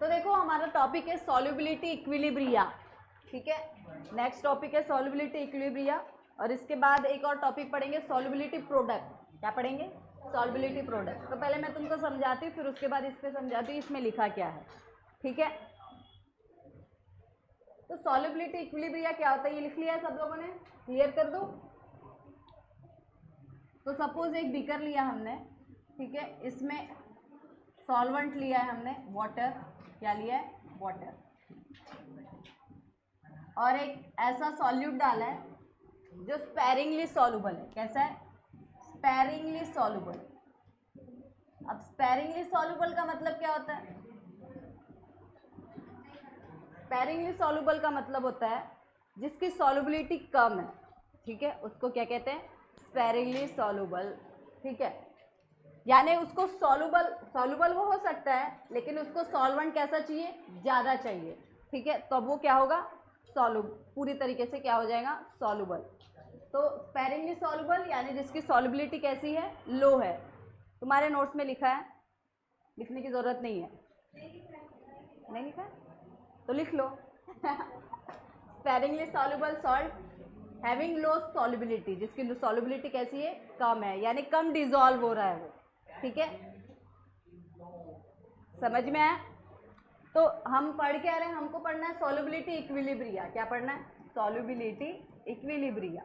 तो देखो हमारा टॉपिक है सॉल्युबिलिटी इक्विलिब्रिया, ठीक है। नेक्स्ट टॉपिक है सॉल्युबिलिटी इक्विलिब्रिया, और इसके बाद एक और टॉपिक पढ़ेंगे सॉल्युबिलिटी प्रोडक्ट। क्या पढ़ेंगे? Solubility product. तो पहले मैं तुमको समझाती हूँ, फिर उसके बाद इस पे समझाती हूँ इसमें लिखा क्या है, ठीक है। तो सॉल्युबिलिटी इक्विलिब्रिया क्या होता है ये लिख लिया है सब लोगों ने? क्लियर कर दो। तो सपोज एक बीकर लिया हमने, ठीक है, इसमें सॉल्वेंट लिया है हमने, वाटर। क्या लिया है? वाटर। और एक ऐसा सॉल्यूट डाला है जो स्पेरिंगली सॉल्युबल है। कैसा है? Sparingly soluble. अब स्पेरिंगली सॉल्युबल का मतलब क्या होता है? स्पेरिंगली सॉल्युबल का मतलब होता है जिसकी सॉल्युबिलिटी कम है, ठीक है, उसको क्या कहते हैं? स्पेरिंगली सॉल्युबल, ठीक है। यानी उसको सॉल्युबल वो हो सकता है, लेकिन उसको सॉल्वेंट कैसा चाहिए? ज़्यादा चाहिए, ठीक है। तो अब वो क्या होगा? पूरी तरीके से क्या हो जाएगा? सॉल्युबल। तो स्पेरिंगली सॉल्युबल यानी जिसकी सॉल्युबिलिटी कैसी है? लो है। तुम्हारे नोट्स में लिखा है, लिखने की ज़रूरत नहीं है। नहीं लिखा है तो लिख लो। Sparingly soluble salt having low solubility, जिसकी सॉल्युबिलिटी कैसी है? कम है, यानी कम डिजॉल्व हो रहा है वो, ठीक है। समझ में आया? तो हम पढ़ क्या रहे हैं? हमको पढ़ना है सॉल्युबिलिटी इक्विलिब्रिया। क्या पढ़ना है? Solubility equilibria.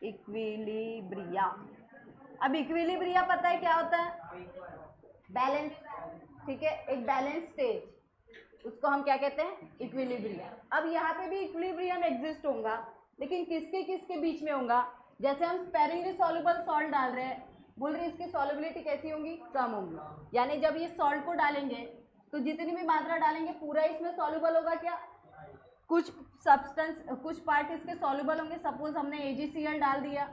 इक्विलिब्रिया। अब इक्विलिब्रिया पता है क्या होता है? बैलेंस, ठीक है, एक बैलेंस स्टेज, उसको हम क्या कहते हैं? इक्विलिब्रिया। अब यहाँ पे भी इक्विलिब्रियम एग्जिस्ट होगा, लेकिन किसके किसके बीच में होगा? जैसे हम स्पेरिंगली सॉल्युबल सॉल्ट डाल रहे हैं, बोल रहे हैं इसकी सॉल्युबिलिटी कैसी होगी? कम होगी। यानी जब ये सॉल्ट को डालेंगे तो जितनी भी मात्रा डालेंगे पूरा इसमें सॉल्युबल होगा क्या? कुछ सब्सटेंस, कुछ पार्ट इसके सॉल्युबल होंगे। सपोज हमने AgCl डाल दिया,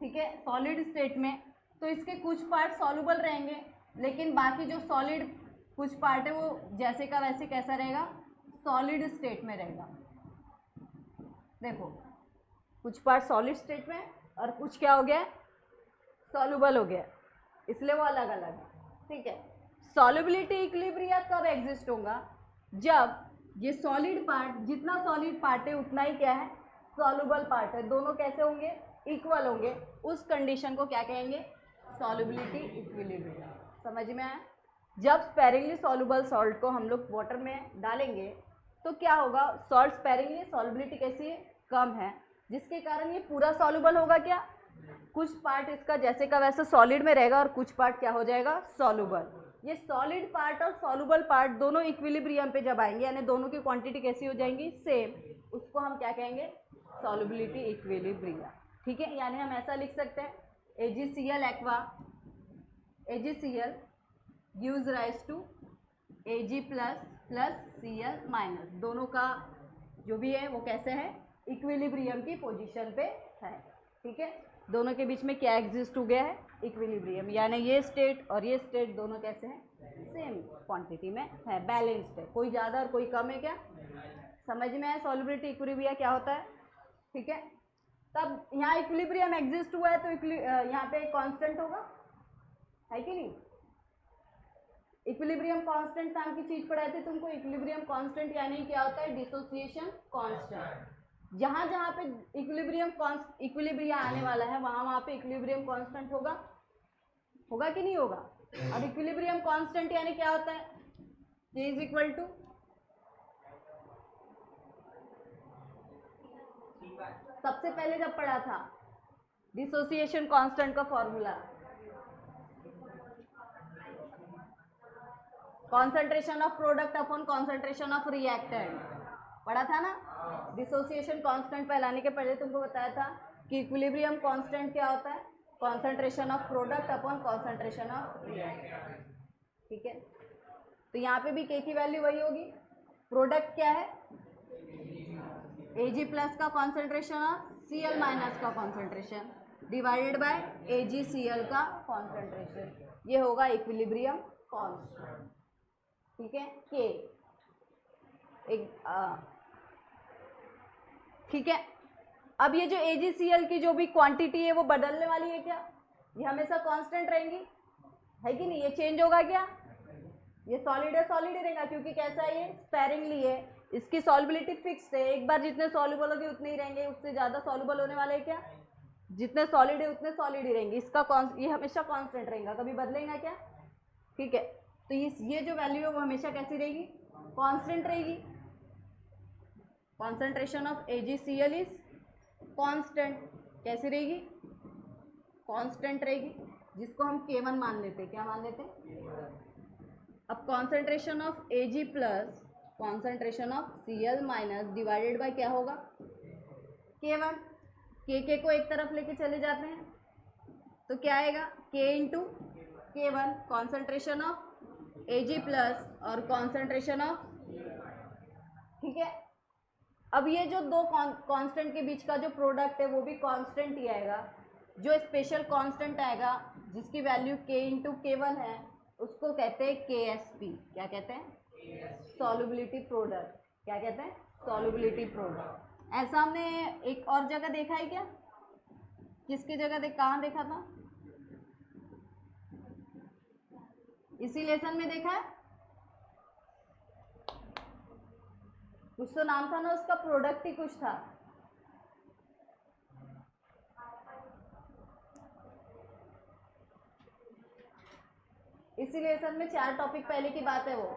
ठीक है, सॉलिड स्टेट में, तो इसके कुछ पार्ट सॉल्युबल रहेंगे, लेकिन बाकी जो सॉलिड कुछ पार्ट है वो जैसे का वैसे कैसा रहेगा? सॉलिड स्टेट में रहेगा। देखो कुछ पार्ट सॉलिड स्टेट में और कुछ क्या हो गया? सॉल्युबल हो गया, इसलिए वो अलग अलग है, ठीक है। सॉल्युबिलिटी इक्विलिब्रिया कब एग्जिस्ट होगा? जब ये सॉलिड पार्ट, जितना सॉलिड पार्ट है उतना ही क्या है? सॉल्युबल पार्ट है। दोनों कैसे होंगे? इक्वल होंगे। उस कंडीशन को क्या कहेंगे? Solubility equilibria. समझ में आया? जब स्पेरिंगली सॉल्युबल सॉल्ट को हम लोग वाटर में डालेंगे तो क्या होगा? सॉल्ट स्पेरिंगली, सॉल्युबिलिटी कैसी है? कम है, जिसके कारण ये पूरा सॉल्युबल होगा क्या? कुछ पार्ट इसका जैसे का वैसे सॉलिड में रहेगा और कुछ पार्ट क्या हो जाएगा? सॉल्युबल। ये सॉलिड पार्ट और सॉल्युबल पार्ट दोनों इक्विलिब्रियम पे जब आएंगे, यानी दोनों की क्वांटिटी कैसी हो जाएंगी? सेम। उसको हम क्या कहेंगे? सॉल्युबिलिटी इक्विलिब्रिया, ठीक है। यानी हम ऐसा लिख सकते हैं AgCl aqua, AgCl gives rise to Ag plus Cl minus, दोनों का जो भी है वो कैसे है? इक्विलिब्रियम की पोजीशन पे है, ठीक है। दोनों के बीच में क्या एग्जिस्ट हो गया है? इक्विलिब्रियम। यानी ये स्टेट और ये स्टेट दोनों कैसे हैं? सेम क्वांटिटी में है, बैलेंस्ड है। कोई ज़्यादा और कोई कम है क्या? समझ में है सॉल्युबिलिटी इक्विलिब्रिया क्या होता है, ठीक है। तब यहाँ इक्विलिब्रियम एग्जिस्ट हुआ है तो यहाँ पे कांस्टेंट होगा, है कि नहीं? इक्विलिब्रियम कांस्टेंट नाम की चीज पढ़ाई थी तुमको। इक्विलिब्रियम कांस्टेंट यानी क्या होता है? Dissociation constant. जहां जहां पे इक्विलिब्रिया आने वाला है वहां वहां पे इक्विलिब्रियम कांस्टेंट होगा, होगा कि नहीं होगा? और इक्विलिब्रियम कांस्टेंट यानी क्या होता है? K इज इक्वल टू, सबसे पहले जब पढ़ा था डिसोसिएशन कांस्टेंट का formula, concentration of product upon concentration of reactant, पढ़ा था ना। डिसोसिएशन कांस्टेंट पहलाने के पहले तुमको बताया था कि इक्विलिब्रियम कांस्टेंट क्या होता है? Concentration of product upon concentration of reactant, ठीक है। तो यहाँ पे भी K की वैल्यू वही होगी। प्रोडक्ट क्या है? Ag प्लस का कॉन्सेंट्रेशन और Cl माइनस का कॉन्सेंट्रेशन डिवाइडेड बाय AgCl का कॉन्सेंट्रेशन, ये होगा इक्विलिब्रियम कांस्टेंट, ठीक है। K ठीक है। अब ये जो AgCl की जो भी क्वांटिटी है वो बदलने वाली है क्या? ये हमेशा कांस्टेंट रहेंगी, है कि नहीं? ये चेंज होगा क्या? ये सॉलिड है, सॉलिड ही रहेगा क्योंकि कैसा है ये स्पेरिंगली है, इसकी सॉल्युबिलिटी फिक्स्ड है, एक बार जितने सॉल्युबल होंगे उतने ही रहेंगे, उससे ज़्यादा सॉल्युबल होने वाले क्या, जितने सॉलिड है उतने सॉलिड ही रहेंगे, इसका ये हमेशा कांस्टेंट रहेगा, कभी बदलेगा क्या, ठीक है। तो ये जो वैल्यू है वो हमेशा कैसी रहेगी, कांस्टेंट रहेगी। Concentration of AgCl is constant, कैसी रहेगी, कांस्टेंट रहेगी, जिसको हम K1 मान लेते हैं, क्या मान लेते हैं। अब concentration of Ag plus concentration of Cl minus divided by क्या होगा, K1, K को एक तरफ लेके चले जाते हैं तो क्या आएगा, K into K1, concentration of Ag plus और कॉन्सेंट्रेशन ऑफ, ठीक है। अब ये जो दो कांस्टेंट के बीच का जो प्रोडक्ट है वो भी कांस्टेंट ही आएगा, जो स्पेशल कांस्टेंट आएगा जिसकी वैल्यू K इंटू K1 है उसको कहते हैं KSP, क्या कहते हैं, सॉल्युबिलिटी प्रोडक्ट, क्या कहते हैं, सॉल्युबिलिटी प्रोडक्ट। ऐसा हमने एक और जगह देखा है क्या, किसकी जगह कहाँ देखा था, इसी लेसन में देखा है, कुछ तो नाम था ना उसका, प्रोडक्ट ही कुछ था, इसी लेसन में 4 टॉपिक पहले की बात है वो।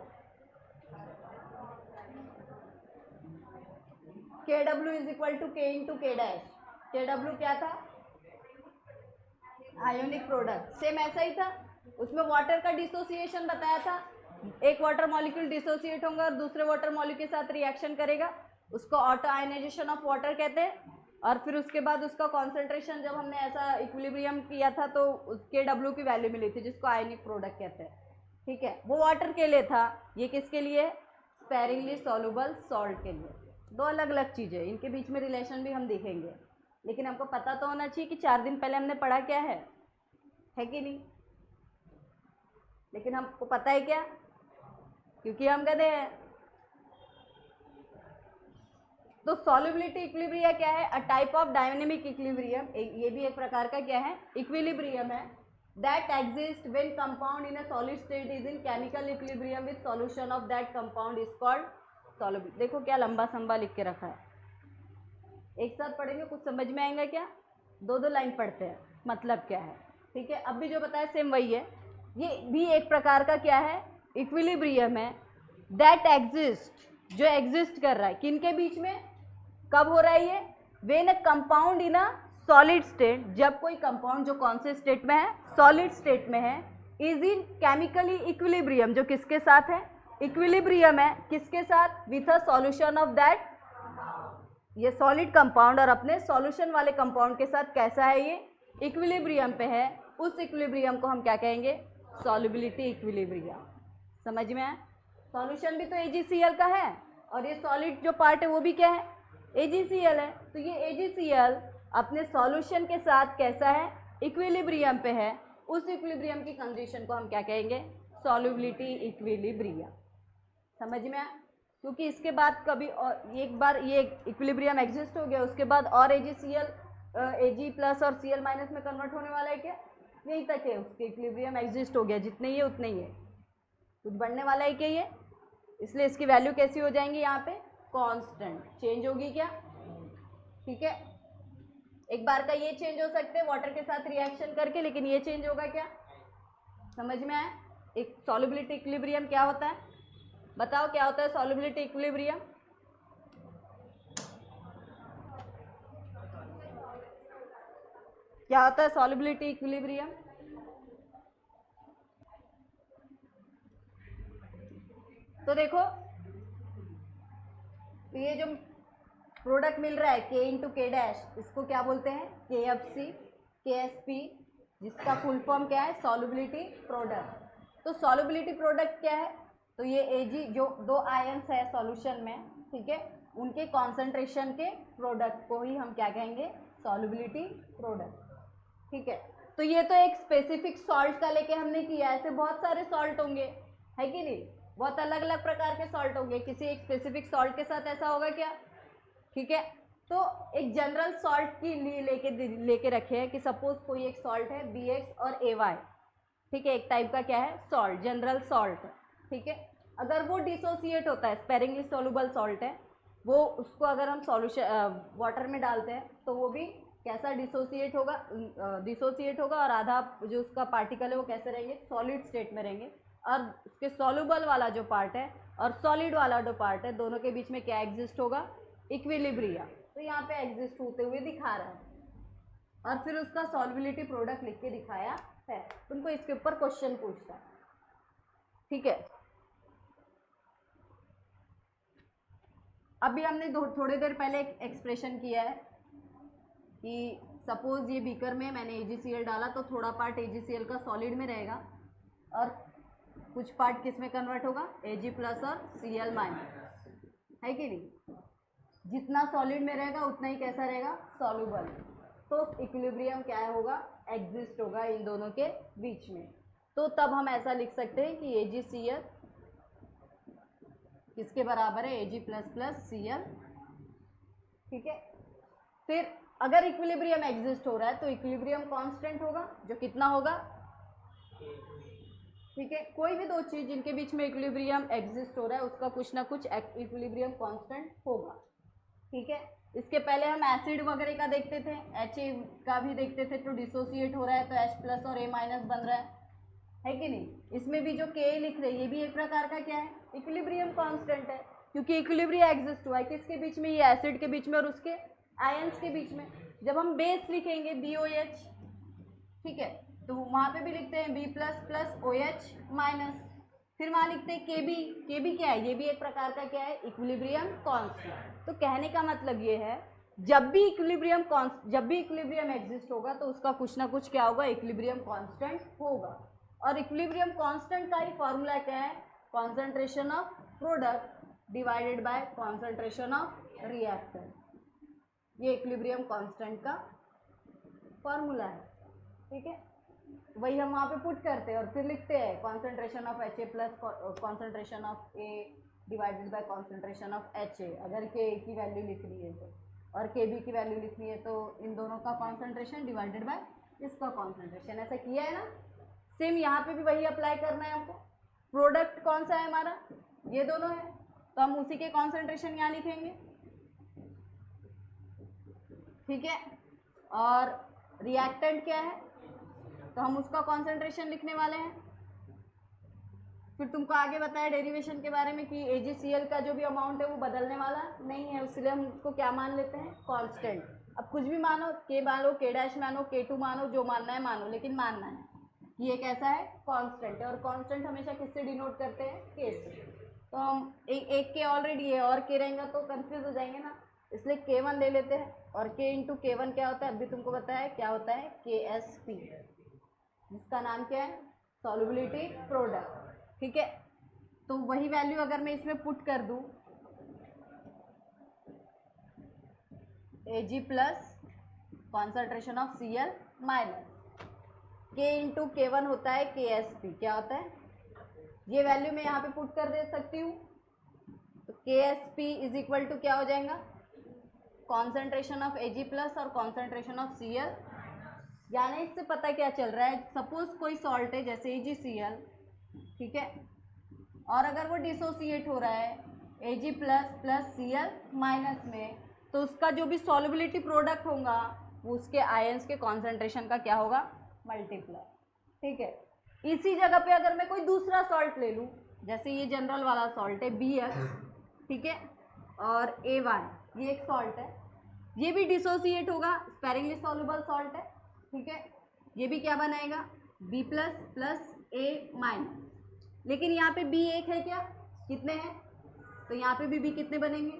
KW is equal to K into K dash, KW क्या था, आयोनिक प्रोडक्ट, सेम ऐसा ही था, उसमें वाटर का डिसोसिएशन बताया था, एक वाटर मॉलिक्यूल डिसोसिएट होगा और दूसरे वाटर मॉलिक्यूल के साथ रिएक्शन करेगा, उसको ऑटो आयनाइजेशन ऑफ वाटर कहते हैं। और फिर उसके बाद उसका कॉन्सेंट्रेशन जब हमने ऐसा इक्विलिब्रियम किया था तो KW की वैल्यू मिली थी, जिसको आयनिक प्रोडक्ट कहते हैं, ठीक है। वो वाटर के लिए था, ये किसके लिए, स्पेरिंगली सॉल्युबल सॉल्ट के लिए। दो अलग अलग चीज़ें, इनके बीच में रिलेशन भी हम देखेंगे, लेकिन हमको पता तो होना चाहिए कि 4 दिन पहले हमने पढ़ा क्या है कि नहीं, लेकिन हमको पता है क्या, क्योंकि हम गधे हैं। तो सॉल्युबिलिटी इक्विलिब्रियम क्या है, a type of dynamic equilibrium, ये भी एक प्रकार का क्या है, इक्विलिब्रियम है, that exist when compound in a solid state is in chemical equilibrium with solution of that compound is called solubility. देखो क्या लंबा संबा लिख के रखा है, एक साथ पढ़ेंगे कुछ समझ में आएगा क्या, 2-2 लाइन पढ़ते हैं, मतलब क्या है, ठीक है। अब भी जो बताया सेम वही है, ये भी एक प्रकार का क्या है, इक्विलिब्रियम है, दैट एग्जिस्ट, जो एग्जिस्ट कर रहा है, किन के बीच में, कब हो रहा है ये, when a compound in a solid state, जब कोई कंपाउंड जो कौन से स्टेट में है, सॉलिड स्टेट में है, इज इन केमिकली इक्विलिब्रियम, जो किसके साथ है, इक्विलिब्रियम है, किसके साथ, with a solution of that, ये सॉलिड कंपाउंड और अपने सॉल्यूशन वाले कंपाउंड के साथ कैसा है, ये इक्विलिब्रियम पे है, उस इक्विलिब्रियम को हम क्या कहेंगे, सॉल्युबिलिटी इक्विलिब्रियम। समझ में आया, सॉल्यूशन भी तो AgCl का है और ये सॉलिड जो पार्ट है वो भी क्या है, AgCl है, तो ये AgCl अपने सॉल्यूशन के साथ कैसा है, इक्विलिब्रियम पे है, उस इक्विलिब्रियम की कंडीशन को हम क्या कहेंगे, सॉल्युबिलिटी इक्विलिब्रियम। समझ में आया, क्योंकि इसके बाद कभी और एक बार ये इक्विलिब्रियम एग्जिस्ट हो गया, उसके बाद और AgCl Ag प्लस और Cl माइनस में कन्वर्ट होने वाला है क्या, यहीं तक है, उसके इक्विलिब्रियम एग्जिस्ट हो गया, जितने ही है उतने ही है, कुछ बढ़ने वाला है क्या ये, इसलिए इसकी वैल्यू कैसी हो जाएंगी यहाँ पे, कांस्टेंट, चेंज होगी क्या, ठीक है। एक बार का ये चेंज हो सकते हैं वाटर के साथ रिएक्शन करके, लेकिन ये चेंज होगा क्या, समझ में आया। एक सॉल्युबिलिटी इक्विलिब्रियम क्या होता है, बताओ क्या होता है सॉल्युबिलिटी इक्विलिब्रियम, क्या होता है सॉल्युबिलिटी इक्विलिब्रियम, तो देखो ये जो प्रोडक्ट मिल रहा है K इंटू K डैश, इसको क्या बोलते हैं, KFC, KSP, जिसका फुल फॉर्म क्या है, सॉल्युबिलिटी प्रोडक्ट। तो सॉल्युबिलिटी प्रोडक्ट क्या है, तो ये Ag जो 2 आयंस है सॉल्यूशन में, ठीक है, उनके कॉन्सेंट्रेशन के प्रोडक्ट को ही हम क्या कहेंगे, सॉल्युबिलिटी प्रोडक्ट, ठीक है। तो ये तो एक स्पेसिफिक सॉल्ट का लेके हमने किया, ऐसे बहुत सारे सॉल्ट होंगे, है कि नहीं, बहुत अलग अलग प्रकार के सॉल्ट होंगे, किसी एक स्पेसिफिक सॉल्ट के साथ ऐसा होगा क्या, ठीक है। तो एक जनरल सॉल्ट की लेके रखे हैं कि सपोज कोई एक सॉल्ट है BX और AY, ठीक है, एक टाइप का क्या है सॉल्ट, जनरल सॉल्ट। ठीक है। अगर वो डिसोसिएट होता है, स्पेरिंगली सॉल्युबल सॉल्ट है, वो उसको अगर हम सॉल्यूशन वाटर में डालते हैं तो वो भी कैसा डिसोसिएट होगा, डिसोसिएट होगा, और आधा जो उसका पार्टिकल है वो कैसे रहेंगे, सॉलिड स्टेट में रहेंगे। और उसके सॉल्युबल वाला जो पार्ट है और सॉलिड वाला जो पार्ट है, दोनों के बीच में क्या एग्जिस्ट होगा, इक्विलिब्रिया। तो यहाँ पे एग्जिस्ट होते हुए दिखा रहा है, और फिर उसका सॉल्युबिलिटी प्रोडक्ट लिख के दिखाया है। तुमको इसके ऊपर क्वेश्चन पूछता है, ठीक है। अभी हमने थोड़ी देर पहले एक एक्सप्रेशन किया है कि सपोज ये बीकर में मैंने AgCl डाला तो थोड़ा पार्ट AgCl का सॉलिड में रहेगा और कुछ पार्ट किस में कन्वर्ट होगा, Ag प्लस और Cl माइनस, है कि नहीं। जितना सॉलिड में रहेगा उतना ही कैसा रहेगा, सॉल्युबल। तो इक्विलिब्रियम क्या होगा, एग्जिस्ट होगा इन दोनों के बीच में। तो तब हम ऐसा लिख सकते हैं कि AgCl किसके बराबर है, Ag प्लस प्लस Cl, ठीक है। फिर अगर इक्विलिब्रियम एग्जिस्ट हो रहा है तो इक्विलिब्रियम कांस्टेंट होगा, जो कितना होगा, ठीक है। कोई भी दो चीज जिनके बीच में इक्विलिब्रियम एग्जिस्ट हो रहा है उसका कुछ ना कुछ इक्विलिब्रियम कांस्टेंट होगा, ठीक है। इसके पहले हम एसिड वगैरह का देखते थे, Ha का भी देखते थे, तो डिसोसिएट हो रहा है तो H प्लस और A माइनस बन रहा है कि नहीं। इसमें भी जो K लिख रहे हैं ये भी एक प्रकार का क्या है, इक्विलिब्रियम कांस्टेंट है, क्योंकि इक्विलिब्रियम एग्जिस्ट हुआ है किसके बीच में, ये एसिड के बीच में और उसके आयंस के बीच में। जब हम बेस लिखेंगे BOH, ठीक है, तो वहाँ पे भी लिखते हैं B plus plus OH minus, फिर वहाँ लिखते हैं KB क्या है, ये भी एक प्रकार का क्या है, इक्विलिब्रियम कांस्टेंट। तो कहने का मतलब ये है जब भी इक्विलिब्रियम एग्जिस्ट होगा तो उसका कुछ ना कुछ क्या होगा, इक्विलिब्रियम कांस्टेंट होगा। और इक्विलिब्रियम कांस्टेंट का ही फॉर्मूला क्या है, concentration of product divided by concentration of reactant. ये इक्विलिब्रियम कांस्टेंट का फॉर्मूला है, ठीक है। वही हम वहाँ पे पुट करते हैं और फिर लिखते हैं concentration of HA plus concentration of A divided by concentration of HA, अगर K की वैल्यू लिखनी है तो, और KB की वैल्यू लिखनी है तो इन दोनों का कॉन्सेंट्रेशन डिवाइडेड बाय इसका कॉन्सेंट्रेशन। ऐसा किया है ना। सेम यहाँ पे भी वही अप्लाई करना है हमको। प्रोडक्ट कौन सा है हमारा, ये दोनों है, तो हम उसी के कॉन्सेंट्रेशन यहाँ लिखेंगे, ठीक है। और रिएक्टेंट क्या है तो हम उसका कॉन्सेंट्रेशन लिखने वाले हैं। फिर तुमको आगे बताया डेरिवेशन के बारे में कि AgCl का जो भी अमाउंट है वो बदलने वाला नहीं है, इसलिए हम उसको क्या मान लेते हैं, कांस्टेंट। अब कुछ भी मानो, K मानो, K' मानो, K2 मानो, जो मानना है मानो, लेकिन मानना है कि ये कैसा है, कांस्टेंट है। और कांस्टेंट हमेशा किससे डिनोट करते हैं, K से। तो हम एक K ऑलरेडी है और K रहेगा तो कंफ्यूज हो जाएंगे ना, इसलिए K1 ले लेते हैं। और K इंटू K1 क्या होता है, अभी तुमको बताया क्या होता है, KSP, जिसका नाम क्या है, सॉल्युबिलिटी प्रोडक्ट, ठीक है। तो वही वैल्यू अगर मैं इसमें पुट कर दूं, Ag plus concentration of Cl minus K into K1 होता है KSP, क्या होता है, ये वैल्यू मैं यहाँ पे पुट कर दे सकती हूँ। तो KSP इज इक्वल टू क्या हो जाएगा, कॉन्सेंट्रेशन ऑफ Ag प्लस और कॉन्सेंट्रेशन ऑफ Cl। यानी इससे पता क्या चल रहा है, सपोज कोई सॉल्ट है जैसे AgCl, ठीक है, और अगर वो डिसोसिएट हो रहा है Ag plus plus Cl minus में, तो उसका जो भी सॉल्युबिलिटी प्रोडक्ट होगा वो उसके आयंस के कॉन्सेंट्रेशन का क्या होगा, मल्टीप्लाई, ठीक है। इसी जगह पे अगर मैं कोई दूसरा सॉल्ट ले लूँ, जैसे ये जनरल वाला सॉल्ट है BF, ठीक है, और A1, ये एक सॉल्ट है, ये भी डिसोसिएट होगा, स्पेरिंगली सॉल्युबल सॉल्ट है, ठीक है। ये भी क्या बनाएगा, B plus plus A minus, लेकिन यहाँ पे B एक है क्या, कितने हैं, तो यहाँ पे भी B कितने बनेंगे,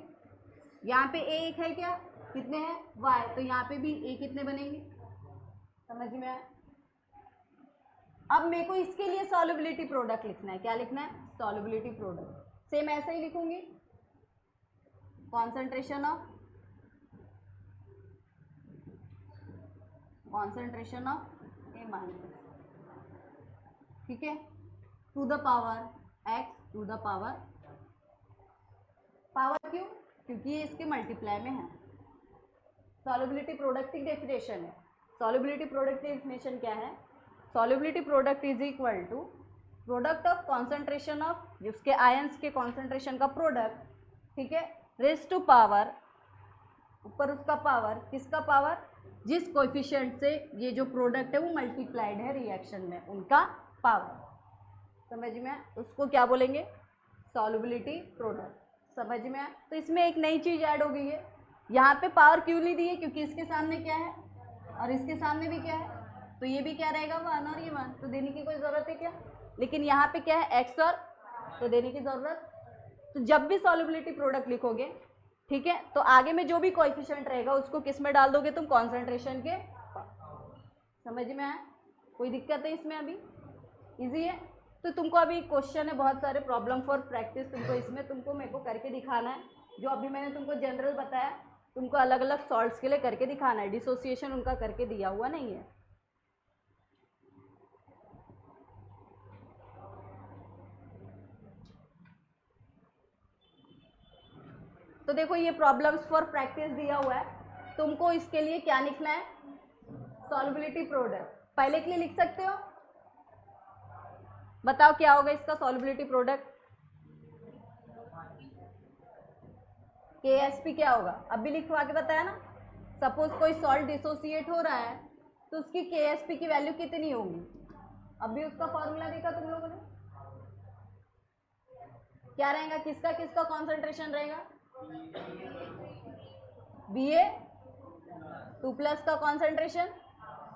यहाँ पे A एक है क्या, कितने हैं, Y, तो यहाँ पे भी A कितने बनेंगे, समझ में आया। अब मेरे को इसके लिए सॉल्युबिलिटी प्रोडक्ट लिखना है, क्या लिखना है, सॉल्युबिलिटी प्रोडक्ट। सेम ऐसे ही लिखूंगी, कॉन्सेंट्रेशन ऑफ A माइनस, ठीक है, to the power x to the power क्यों, क्योंकि ये इसके मल्टीप्लाई में है। सॉल्युबिलिटी प्रोडक्ट की डेफिनेशन है, सॉल्युबिलिटी प्रोडक्ट की डेफिनेशन क्या है, solubility product is equal to product of concentration of उसके आयंस के कॉन्सेंट्रेशन का प्रोडक्ट, ठीक है, रेज टू पावर, ऊपर उसका पावर, किसका पावर, जिस कोएफिशिएंट से ये जो प्रोडक्ट है वो मल्टीप्लाइड है रिएक्शन में, उनका पावर। समझ में, उसको क्या बोलेंगे, सॉल्युबिलिटी प्रोडक्ट। समझ में आया। तो इसमें एक नई चीज़ ऐड हो गई है, यहाँ पे पावर क्यों नहीं दी है, क्योंकि इसके सामने क्या है और इसके सामने भी क्या है, तो ये भी क्या रहेगा 1 और ये 1, तो देने की कोई ज़रूरत है क्या। लेकिन यहाँ पे क्या है x और, तो देने की ज़रूरत। तो जब भी सॉल्युबिलिटी प्रोडक्ट लिखोगे, ठीक है, तो आगे में जो भी कोएफिशिएंट रहेगा उसको किस में डाल दोगे तुम, कॉन्सेंट्रेशन के। समझ में आया, कोई दिक्कत है इसमें, अभी इजी है। तो तुमको अभी क्वेश्चन है बहुत सारे, प्रॉब्लम फॉर प्रैक्टिस, तुमको इसमें तुमको मेरे को करके दिखाना है। जो अभी मैंने तुमको जनरल बताया, तुमको अलग अलग सॉल्ट्स के लिए करके दिखाना है, डिसोसिएशन उनका करके दिया हुआ नहीं है। तो देखो ये प्रॉब्लम्स फॉर प्रैक्टिस दिया हुआ है, तुमको इसके लिए क्या लिखना है, सॉल्युबिलिटी प्रोडक्ट। पहले के लिए लिख सकते हो, बताओ क्या होगा इसका सॉल्युबिलिटी प्रोडक्ट, KSP क्या होगा, अभी लिखवा के बताया ना। सपोज कोई सॉल्ट डिसोसिएट हो रहा है तो उसकी KSP की वैल्यू कितनी होगी, अभी उसका फॉर्मूला देखा तुम लोगों ने, क्या रहेगा, किसका किसका कॉन्सेंट्रेशन रहेगा, Ba2+ का कॉन्सेंट्रेशन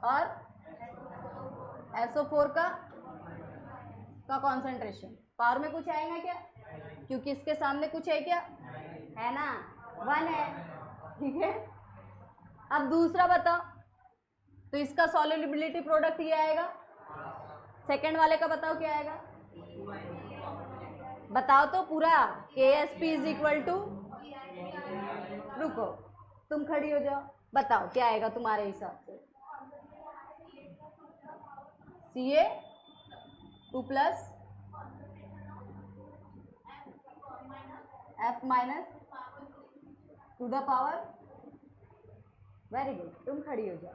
और SO4 का कॉन्सेंट्रेशन। पावर में कुछ आएगा क्या, क्योंकि इसके सामने कुछ है क्या, है ना, 1 है, ठीक है। अब दूसरा बताओ, तो इसका सॉल्युबिलिटी प्रोडक्ट ये आएगा, सेकंड वाले का बताओ क्या आएगा, बताओ तो पूरा, KSP इज इक्वल टू, रुको तुम खड़ी हो जाओ, बताओ क्या आएगा तुम्हारे हिसाब से, Ca2+ F- to the power, very good, तुम खड़ी हो जाओ।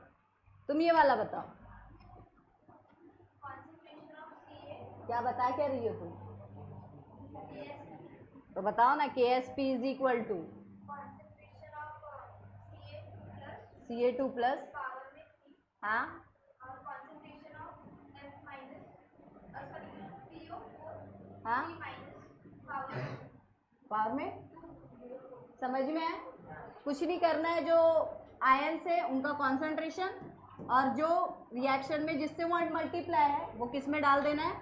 तुम ये वाला बताओ, क्या बता क्या रही हो तुम, तो बताओ ना, KSP is equal to Ca2+, हाँ, हाँ, पावर में, समझ में है। कुछ नहीं करना है, जो आयंस है उनका कॉन्सेंट्रेशन और जो रिएक्शन में जिससे वो मल्टीप्लाई है वो किस में डाल देना है,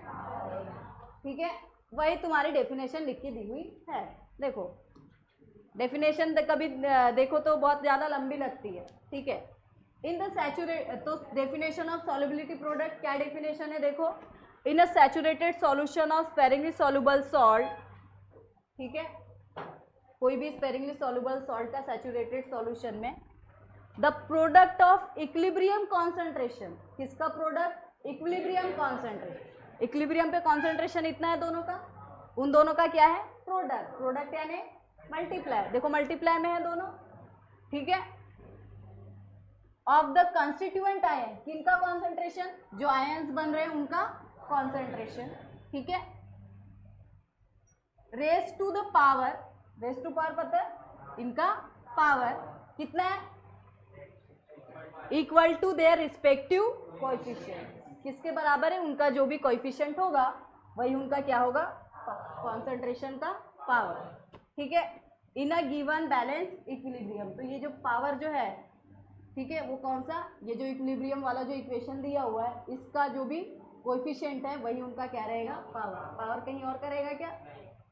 ठीक है। वही तुम्हारी डेफिनेशन लिख के दी हुई है। देखो डेफिनेशन कभी देखो तो बहुत ज़्यादा लंबी लगती है, ठीक है। इन द सैचुरेट, तो डेफिनेशन ऑफ सॉल्युबिलिटी प्रोडक्ट क्या डेफिनेशन है, देखो, in a saturated solution of sparingly soluble salt, ठीक है, कोई भी स्पेरिंगली सॉल्युबल सॉल्ट का सैचुरेटेड सॉल्यूशन में, the product of equilibrium concentration, किसका प्रोडक्ट, इक्विलिब्रियम कॉन्सेंट्रेशन, इक्विलिब्रियम पे कॉन्सेंट्रेशन इतना है दोनों का, उन दोनों का क्या है, प्रोडक्ट, प्रोडक्ट यानी मल्टीप्लाई, देखो मल्टीप्लाई में है दोनों, ठीक है। ऑफ द कंस्टिट्यूएंट आयन, किनका कॉन्सेंट्रेशन, जो आयंस बन रहे हैं उनका कॉन्सेंट्रेशन, ठीक है, raise to the power, raise to power पता है, इनका पावर कितना है, equal to their respective coefficient, किसके बराबर है, उनका जो भी कोएफिशिएंट होगा वही उनका क्या होगा, कॉन्सेंट्रेशन का पावर, ठीक है, इन अ गिवन बैलेंस इक्विलिब्रियम। तो ये जो पावर जो है, ठीक है, वो कौन सा, ये जो इक्विलिब्रियम वाला जो इक्वेशन दिया हुआ है, इसका जो भी कोएफिशिएंट है वही उनका क्या रहेगा, पावर। पावर कहीं और का रहेगा क्या,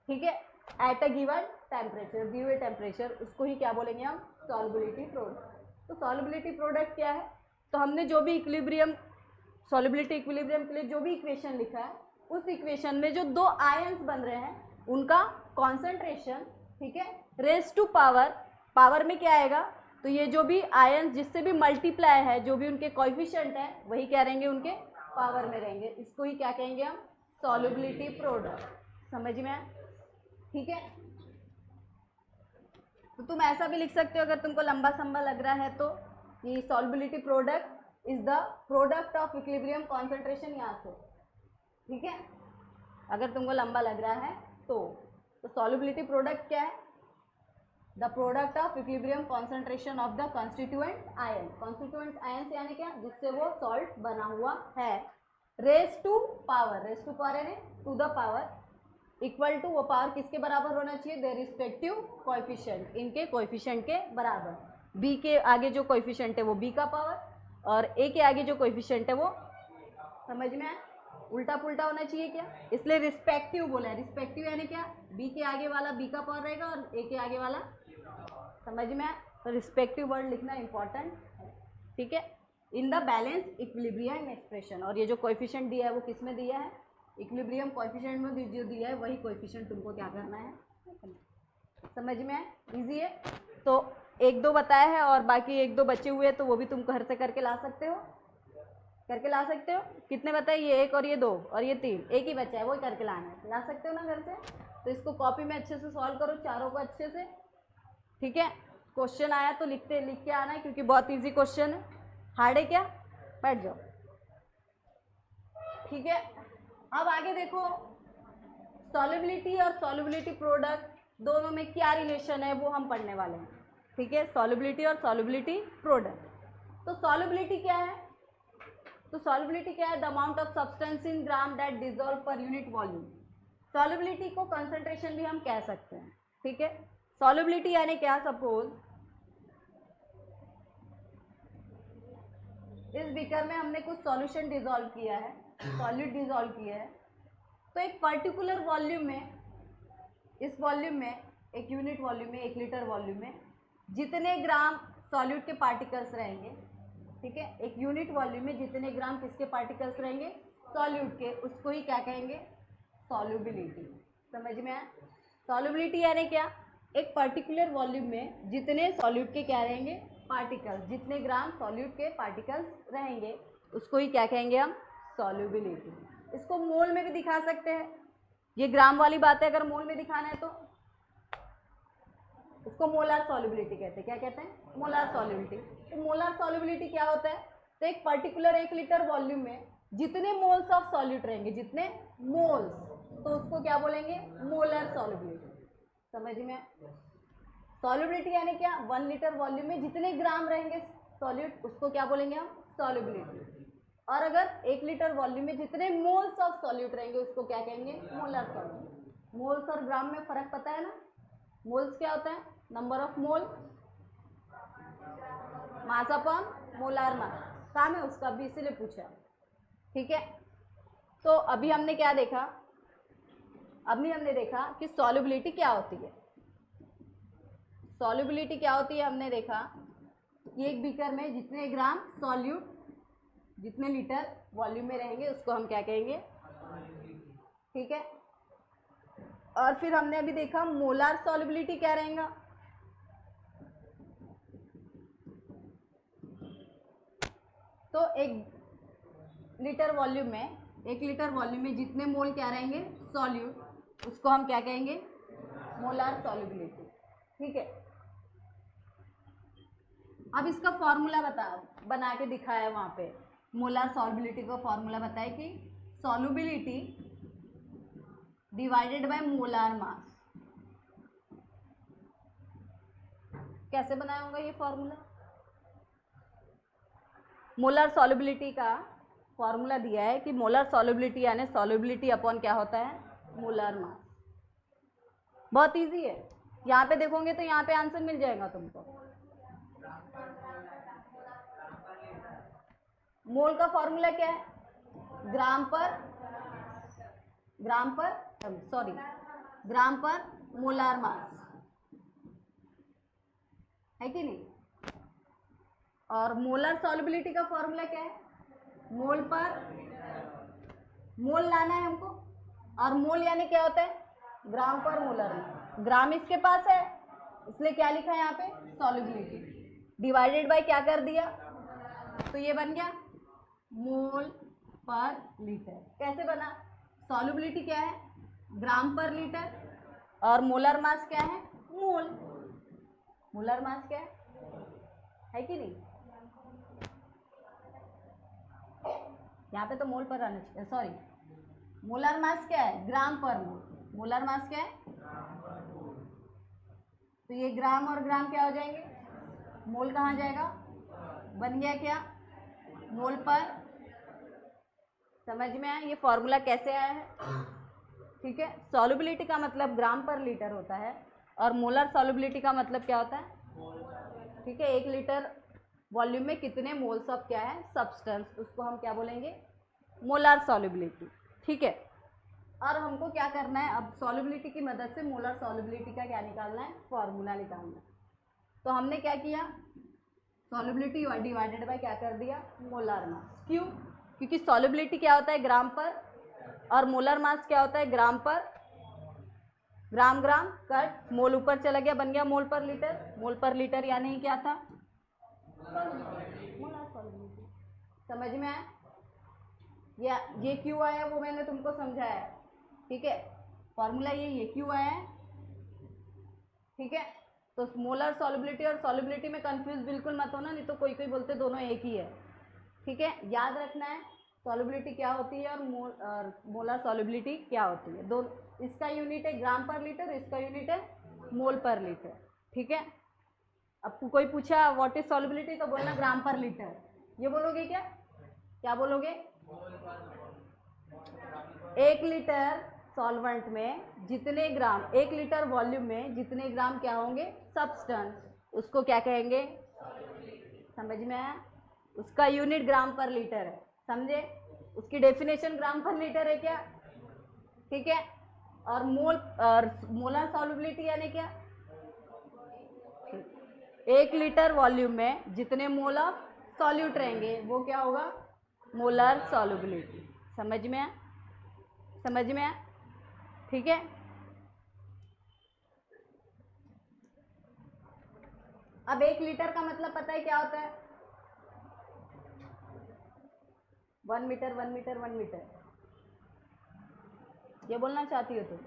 ठीक है, एट अ गिवन टेम्परेचर, दिए हुए टेम्परेचर, उसको ही क्या बोलेंगे हम, सॉल्युबिलिटी प्रोडक्ट। तो सॉल्युबिलिटी प्रोडक्ट क्या है, तो हमने जो भी इक्विलिब्रियम, सॉल्युबिलिटी इक्विलिब्रियम के लिए जो भी इक्वेशन लिखा है, उस इक्वेशन में जो दो आयंस बन रहे हैं उनका कॉन्सेंट्रेशन, ठीक है, रेज टू पावर, पावर में क्या आएगा, तो ये जो भी आयंस जिससे भी मल्टीप्लाई है, जो भी उनके कोएफिशिएंट है वही क्या रहेंगे, उनके पावर में रहेंगे, इसको ही क्या कहेंगे हम, सॉल्युबिलिटी प्रोडक्ट। समझ में आया, ठीक है। तो तुम ऐसा भी लिख सकते हो अगर तुमको लंबा संबा लग रहा है तो, कि solubility product is the product of equilibrium concentration, यहाँ से, ठीक है। अगर तुमको लंबा लग रहा है तो सॉल्युबिलिटी प्रोडक्ट क्या है? The product of equilibrium concentration of the constituent ion. Constituent ion यानी क्या? जिससे वो सॉल्ट बना हुआ है। रेस टू पावर यानी to the power equal to, वो पावर किसके बराबर होना चाहिए? देयर रिस्पेक्टिव कोएफिशिएंट, इनके कोएफिशिएंट के बराबर। बी के आगे जो कोएफिशिएंट है वो बी का पावर और ए के आगे जो कोएफिशिएंट है वो, समझ में आया? उल्टा पुल्टा होना चाहिए क्या? इसलिए रिस्पेक्टिव बोला है। रिस्पेक्टिव यानी क्या? बी के आगे वाला बी का पावर रहेगा और ए के आगे वाला, समझ में आया? तो रिस्पेक्टिव वर्ड लिखना इंपॉर्टेंट है, ठीक है। In the balance equilibrium expression, और ये जो कोएफिशिएंट दिया है वो किस में दिया है? इक्विलिब्रियम कोएफिशिएंट में जो दिया है वही कोएफिशिएंट तुमको क्या करना है? समझ में आया? इजी है। तो एक दो बताया है और बाकी एक दो बचे हुए हैं तो वो भी तुम घर से करके ला सकते हो। कितने बताए? ये एक और ये दो और ये तीन, एक ही बचा है, वही करके लाना है। ला सकते हो ना घर से? तो इसको कॉपी में अच्छे से सॉल्व करो, चारों को अच्छे से, ठीक है। क्वेश्चन आया तो लिख के आना है, क्योंकि बहुत इजी क्वेश्चन है। हार्ड है क्या? बैठ जाओ, ठीक है। अब आगे देखो, सॉल्युबिलिटी और सॉल्युबिलिटी प्रोडक्ट दोनों में क्या रिलेशन है वो हम पढ़ने वाले हैं, ठीक है। सॉल्युबिलिटी और सॉल्युबिलिटी प्रोडक्ट। तो सॉल्युबिलिटी क्या है? The amount of substance in gram that dissolve per unit volume. Solubility को कंसंट्रेशन भी हम कह सकते हैं, ठीक है। सॉल्युबिलिटी यानी क्या? सपोज इस बीकर में हमने कुछ सॉल्यूशन डिसॉल्व किया है, सॉल्यूट डिसॉल्व किया है, तो एक पर्टिकुलर वॉल्यूम में, इस वॉल्यूम में, एक यूनिट वॉल्यूम में, 1 लीटर वॉल्यूम में जितने ग्राम सॉल्यूट के पार्टिकल्स रहेंगे, ठीक है। एक यूनिट वॉल्यूम में जितने ग्राम किसके पार्टिकल्स रहेंगे? सॉल्यूट के, उसको ही क्या कहेंगे? सॉल्युबिलिटी। समझ में आया? सॉल्युबिलिटी यानी क्या? एक पर्टिकुलर वॉल्यूम में जितने सॉल्यूट के क्या रहेंगे? पार्टिकल्स, जितने ग्राम सॉल्यूट के पार्टिकल्स रहेंगे उसको ही क्या कहेंगे हम? सॉल्युबिलिटी। इसको मोल में भी दिखा सकते हैं, ये ग्राम वाली बात है। अगर मोल में दिखाना है तो इसको मोलार सॉल्युबिलिटी कहते हैं। क्या कहते हैं? Molar solubility. तो मोलार सॉल्युबिलिटी क्या होता है? तो एक पर्टिकुलर 1 लीटर वॉल्यूम में जितने मोल्स ऑफ सॉल्यूट रहेंगे, जितने मोल्स, तो उसको क्या बोलेंगे? Molar solubility. समझ में? सॉल्युबिलिटी यानी क्या? 1 लीटर वॉल्यूम में जितने ग्राम रहेंगे सॉल्यूट, उसको क्या बोलेंगे हम? सॉल्युबिलिटी। और अगर 1 लीटर वॉल्यूम में जितने मोल्स ऑफ सॉल्यूट रहेंगे उसको क्या कहेंगे? Molar solubility. मोल्स और ग्राम में फर्क पता है ना? मोल्स क्या होता है? Number of mole, mass upon molar mass, काम है उसका भी, इसीलिए पूछा, ठीक है। तो अभी हमने क्या देखा? अभी हमने देखा कि सॉल्युबिलिटी क्या होती है। सॉल्युबिलिटी क्या होती है हमने देखा कि एक बीकर में जितने ग्राम सॉल्यूट जितने लीटर वॉल्यूम में रहेंगे उसको हम क्या कहेंगे? ठीक है। और फिर हमने अभी देखा मोलार सॉल्युबिलिटी क्या रहेगा? तो 1 लीटर वॉल्यूम में जितने मोल क्या रहेंगे? सॉल्यूट, उसको हम क्या कहेंगे? मोलार सॉल्युबिलिटी, ठीक है। अब इसका फॉर्मूला बना के दिखाया है वहां पे। मोलार सॉल्युबिलिटी का फॉर्मूला बताया कि solubility divided by molar mass. कैसे बनाया होगा ये फॉर्मूला? मोलार सॉल्युबिलिटी का फॉर्मूला दिया है कि मोलार सॉल्युबिलिटी यानी सॉल्युबिलिटी अपॉन क्या होता है? Molar mass. बहुत इजी है, यहाँ पे देखोगे तो यहाँ पे आंसर मिल जाएगा तुमको। मोल का फॉर्मूला क्या है? ग्राम पर मोलार मास, है कि नहीं? और मोलर सॉल्युबिलिटी का फॉर्मूला क्या है? मोल लाना है हमको, और मोल यानी क्या होता है? ग्राम पर मोलर मास। ग्राम इसके पास है इसलिए क्या लिखा है यहाँ पे? सॉल्युबिलिटी डिवाइडेड बाय क्या कर दिया, तो ये बन गया मोल पर लीटर। कैसे बना? सॉल्युबिलिटी क्या है? ग्राम पर लीटर, और मोलर मास क्या है? मोल। मोलर मास क्या है कि नहीं? यहाँ पे तो मोल पर आना चाहिए, सॉरी मोलर मास क्या है? ग्राम पर मोल। मोलर मास क्या है? तो ये ग्राम और ग्राम क्या हो जाएंगे? मोल कहाँ जाएगा? बन गया क्या? मोल पर। समझ में आया ये फॉर्मूला कैसे आया है? ठीक है, सॉल्युबिलिटी का मतलब ग्राम पर लीटर होता है और मोलर सॉल्युबिलिटी का मतलब क्या होता है? ठीक है, 1 लीटर वॉल्यूम में कितने मोल्स ऑफ क्या है? सब्सटेंस, उसको हम क्या बोलेंगे? Molar solubility. ठीक है, और हमको क्या करना है अब? सॉल्युबिलिटी की मदद से मोलर सॉल्युबिलिटी का क्या निकालना है? फॉर्मूला निकालना है। तो हमने क्या किया? सॉल्युबिलिटी डिवाइडेड बाय क्या कर दिया? Molar mass. क्यों? क्योंकि सॉल्युबिलिटी क्या होता है? ग्राम पर, और मोलर मास क्या होता है? ग्राम पर। ग्राम ग्राम कट, मोल ऊपर चला गया, बन गया मोल पर लीटर। मोल पर लीटर यानी क्या था? Molar solubility. समझ में आया? या ये क्यों आया वो मैंने तुमको समझाया। ठीक है, फॉर्मूला ये क्यों आया है? ठीक है, तो मोलर सॉल्युबिलिटी और सॉल्युबिलिटी में कंफ्यूज बिल्कुल मत होना, नहीं तो कोई कोई बोलते दोनों एक ही है। ठीक है, याद रखना है सॉल्युबिलिटी क्या होती है और मोलर सॉल्युबिलिटी क्या होती है। दो, इसका यूनिट है ग्राम पर लीटर, इसका यूनिट है मोल पर लीटर। ठीक है, अब कोई पूछा व्हाट इज सॉल्युबिलिटी तो बोलना ग्राम पर लीटर। ये बोलोगे क्या? क्या बोलोगे? 1 लीटर सॉल्वेंट में जितने ग्राम, 1 लीटर वॉल्यूम में जितने ग्राम क्या होंगे? सब्सटेंस, उसको क्या कहेंगे? समझ में आया? उसका यूनिट ग्राम पर लीटर है, समझे? उसकी डेफिनेशन ग्राम पर लीटर है क्या? ठीक है, और मोलर सॉल्युबिलिटी यानी क्या? 1 लीटर वॉल्यूम में जितने मोल ऑफ सॉल्यूट रहेंगे वो क्या होगा? Molar solubility. समझ में आया? समझ में आया? ठीक है, अब 1 लीटर का मतलब पता है क्या होता है? 1 मीटर 1 मीटर 1 मीटर, ये बोलना चाहती हो तुम?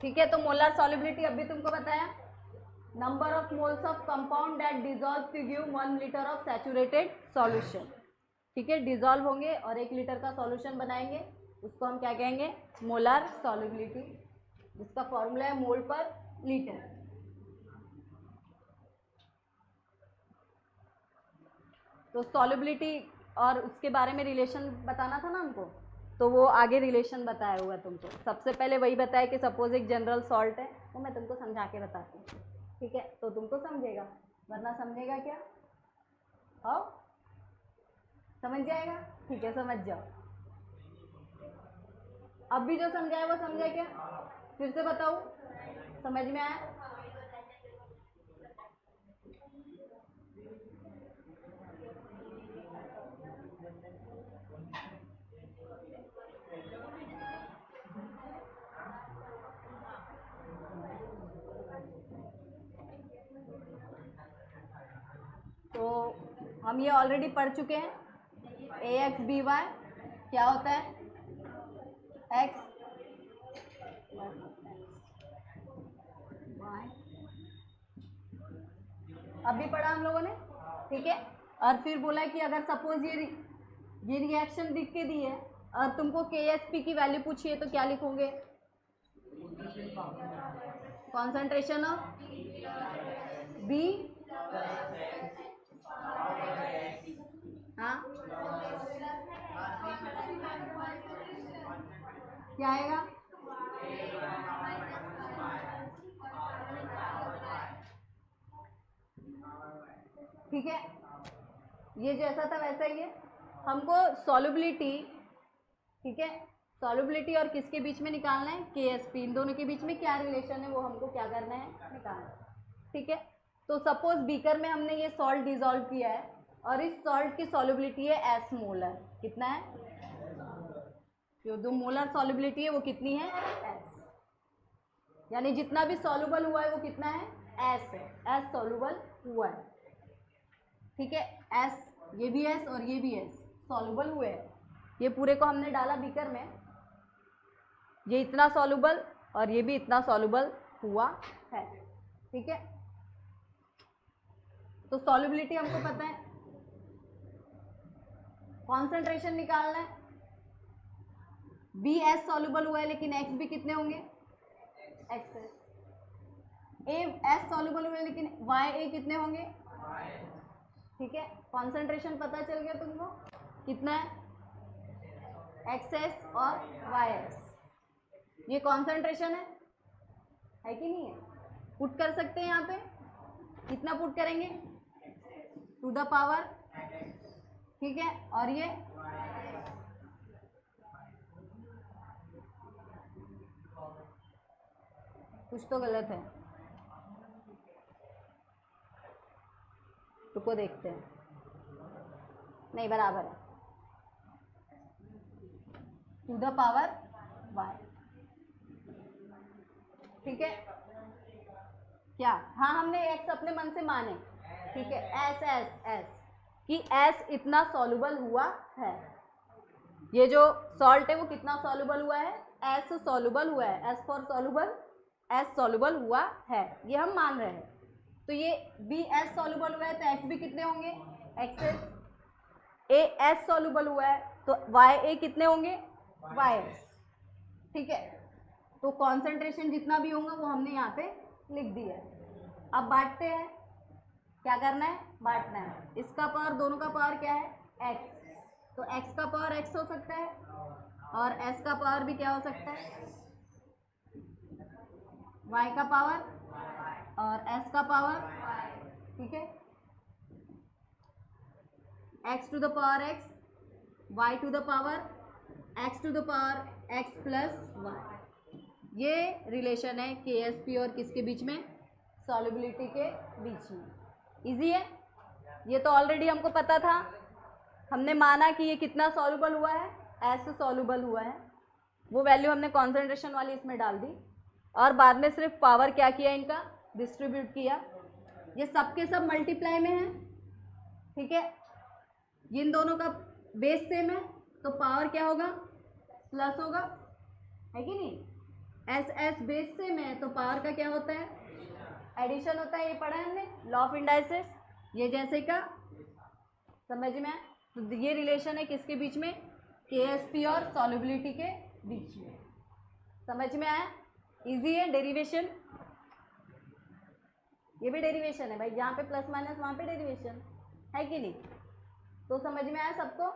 ठीक है, तो मोलर सॉल्युबिलिटी अभी तुमको बताया, number of moles of compound that dissolve to give 1 litre of saturated solution. ठीक है, डिजॉल्व होंगे और 1 लीटर का सॉल्यूशन बनाएंगे, उसको हम क्या कहेंगे? मोलर सॉल्युबिलिटी, जिसका फॉर्मूला है मोल पर लीटर। तो सॉल्युबिलिटी और उसके बारे में रिलेशन बताना था ना हमको, तो वो आगे रिलेशन बताया हुआ तुमको। सबसे पहले वही बताया कि सपोज एक जनरल सॉल्ट है, वो मैं तुमको समझा के बताती हूँ। ठीक है, तो तुमको समझेगा, वरना समझेगा क्या? हाँ, समझ जाएगा? ठीक है, समझ जाओ। अब भी जो समझाया वो समझा क्या? फिर से बताऊँ? समझ में आया? तो हम ये ऑलरेडी पढ़ चुके हैं। ए एक्स बी वाई क्या होता है? एक्स वाई, अभी पढ़ा हम लोगों ने। ठीक है, और फिर बोला कि अगर सपोज ये रिएक्शन दिख के दी है और तुमको KSP की वैल्यू पूछी है तो क्या लिखोगे? कॉन्सेंट्रेशन ऑफ बी, हाँ क्या आएगा? ठीक है, ये जैसा था वैसा ही है। हमको सॉल्युबिलिटी, ठीक है, सॉल्युबिलिटी और किसके बीच में निकालना है? KSP, इन दोनों के बीच में क्या रिलेशन है वो हमको क्या करना है? निकालना है। ठीक है, तो सपोज बीकर में हमने ये सॉल्ट डिजॉल्व किया है और इस सॉल्ट की सॉल्युबिलिटी है S मोलर। कितना है? जो दो मोलर सॉल्युबिलिटी है वो कितनी है? S, यानी जितना भी सॉल्युबल हुआ है वो कितना है? S है, S सॉल्युबल हुआ है। ठीक है, S, ये भी S और ये भी S सॉल्युबल हुए हैं। ये पूरे को हमने डाला बीकर में, ये इतना सॉल्युबल और ये भी इतना सॉल्युबल हुआ है। ठीक है, तो सॉल्युबिलिटी हमको पता है, कॉन्सेंट्रेशन निकालना है। बी एस सॉल्युबल हुआ है लेकिन एक्स भी कितने होंगे, एक्सेस। ए एस सॉल्युबल हुआ है लेकिन वाई ए कितने होंगे, ठीक है। कॉन्सेंट्रेशन पता चल गया तुमको कितना है, एक्सेस और वाई एस। ये कॉन्सेंट्रेशन है कि नहीं है? पुट कर सकते हैं यहाँ पे, कितना पुट करेंगे, टू द पावर, ठीक है। और ये कुछ तो गलत है, रुको देखते हैं, नहीं बराबर है, टू द पावर वाई, ठीक है। क्या, हाँ हमने एक्स अपने मन से माने, ठीक है। एस एस एस कि एस इतना सॉल्युबल हुआ है, ये जो सॉल्ट है वो कितना सॉल्युबल हुआ है, एस सॉल्युबल हुआ है, S for soluble, S soluble हुआ है, ये हम मान रहे हैं। तो ये बी एस सॉल्युबल हुआ है तो एक्स भी कितने होंगे, एक्सेस। ए एस सॉल्युबल हुआ है तो वाई ए कितने होंगे, वाई एस, ठीक है। तो कॉन्सेंट्रेशन जितना भी होगा वो हमने यहाँ पे लिख दिया है। अब बांटते हैं, क्या करना है, बांटना है। इसका पावर, दोनों का पावर क्या है, एक्स, तो एक्स का पावर एक्स हो सकता है और एस का पावर भी क्या हो सकता है, वाई का पावर और एस का पावर, ठीक है। X to the power X, Y to the power X to the power X plus Y. ये रिलेशन है के एस पी और किसके बीच में, सॉल्युबिलिटी के बीच में। इजी है, ये तो ऑलरेडी हमको पता था, हमने माना कि ये कितना सॉल्युबल हुआ है, एस सॉल्युबल हुआ है, वो वैल्यू हमने कॉन्सेंट्रेशन वाली इसमें डाल दी और बाद में सिर्फ पावर क्या किया, इनका डिस्ट्रीब्यूट किया। ये सब के सब मल्टीप्लाई में है, ठीक है। इन दोनों का बेस सेम है तो पावर क्या होगा, प्लस होगा, है कि नहीं। एस एस बेस सेम है तो पावर का क्या होता है, एडिशन होता है, ये पढ़ा है हमने, लॉ ऑफ इंडाइसेस। ये जैसे का समझ में आया, तो ये रिलेशन है किसके बीच में, के एस पी और सॉल्युबिलिटी के बीच में। समझ में आया, इजी है। डेरिवेशन, ये भी डेरिवेशन है भाई, जहाँ पे प्लस माइनस वहाँ पे डेरिवेशन है कि नहीं। तो समझ में आया सबको।